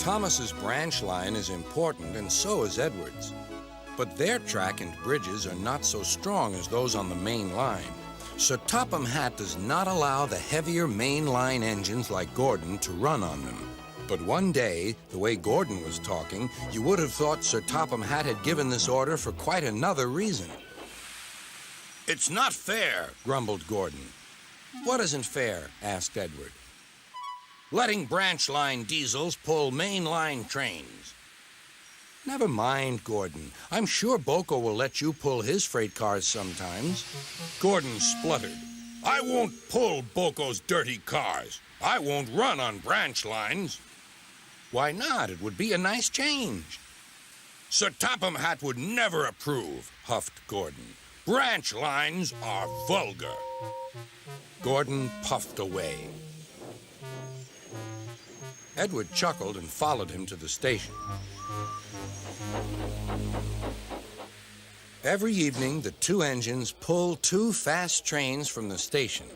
Thomas's branch line is important, and so is Edward's. But their track and bridges are not so strong as those on the main line. Sir Topham Hatt does not allow the heavier main line engines like Gordon to run on them. But one day, the way Gordon was talking, you would have thought Sir Topham Hatt had given this order for quite another reason. "It's not fair," grumbled Gordon. "What isn't fair?" asked Edward. "Letting branch line diesels pull main line trains." "Never mind, Gordon. I'm sure Boko will let you pull his freight cars sometimes." Gordon spluttered. "I won't pull Boko's dirty cars. I won't run on branch lines." "Why not? It would be a nice change." "Sir Topham Hatt would never approve," huffed Gordon. "Branch lines are vulgar." Gordon puffed away. Edward chuckled and followed him to the station. Every evening, the two engines pull two fast trains from the station.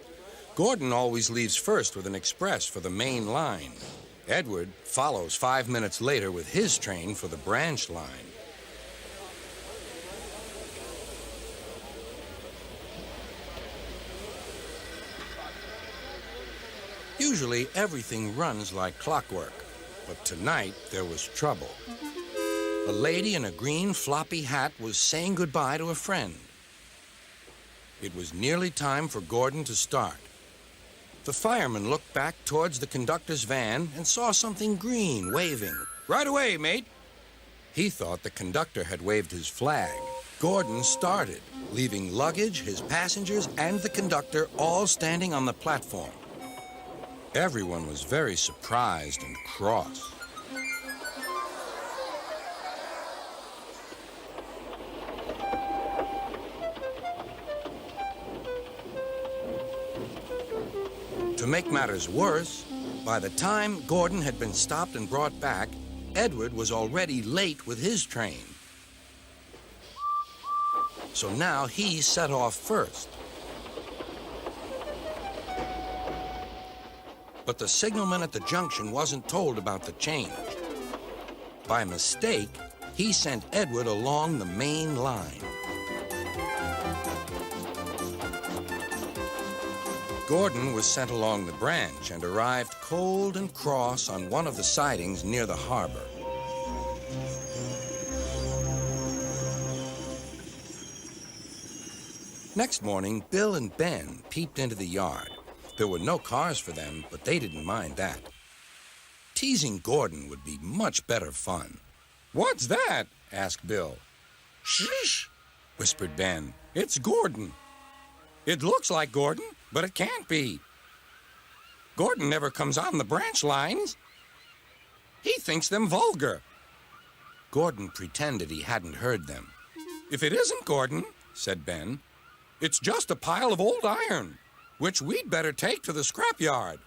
Gordon always leaves first with an express for the main line. Edward follows 5 minutes later with his train for the branch line. Usually, everything runs like clockwork, but tonight there was trouble. A lady in a green floppy hat was saying goodbye to a friend. It was nearly time for Gordon to start. The fireman looked back towards the conductor's van and saw something green waving. "Right away, mate." He thought the conductor had waved his flag. Gordon started, leaving luggage, his passengers, and the conductor all standing on the platform. Everyone was very surprised and cross. To make matters worse, by the time Gordon had been stopped and brought back, Edward was already late with his train. So now he set off first. But the signalman at the junction wasn't told about the change. By mistake, he sent Edward along the main line. Gordon was sent along the branch and arrived cold and cross on one of the sidings near the harbor. Next morning, Bill and Ben peeped into the yard. There were no cars for them, but they didn't mind that. Teasing Gordon would be much better fun. "What's that?" asked Bill. "Shh," whispered Ben. "It's Gordon." "It looks like Gordon, but it can't be. Gordon never comes on the branch lines. He thinks them vulgar." Gordon pretended he hadn't heard them. "If it isn't Gordon," said Ben, "it's just a pile of old iron, which we'd better take to the scrapyard."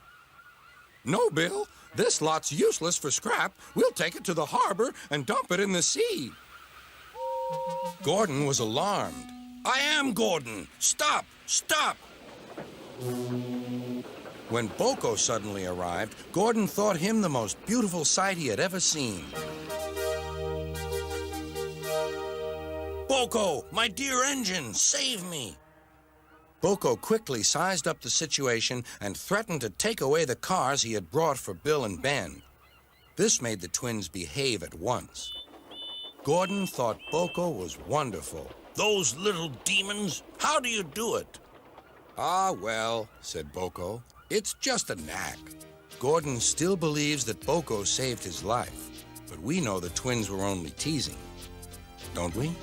"No, Bill, this lot's useless for scrap. We'll take it to the harbor and dump it in the sea." Gordon was alarmed. "I am Gordon. Stop! Stop!" When Boko suddenly arrived, Gordon thought him the most beautiful sight he had ever seen. "Boko, my dear engine, save me!" Boko quickly sized up the situation and threatened to take away the cars he had brought for Bill and Ben. This made the twins behave at once. Gordon thought Boko was wonderful. "Those little demons, how do you do it?" "Ah, well," said Boko, "it's just a knack." Gordon still believes that Boko saved his life, but we know the twins were only teasing, don't we?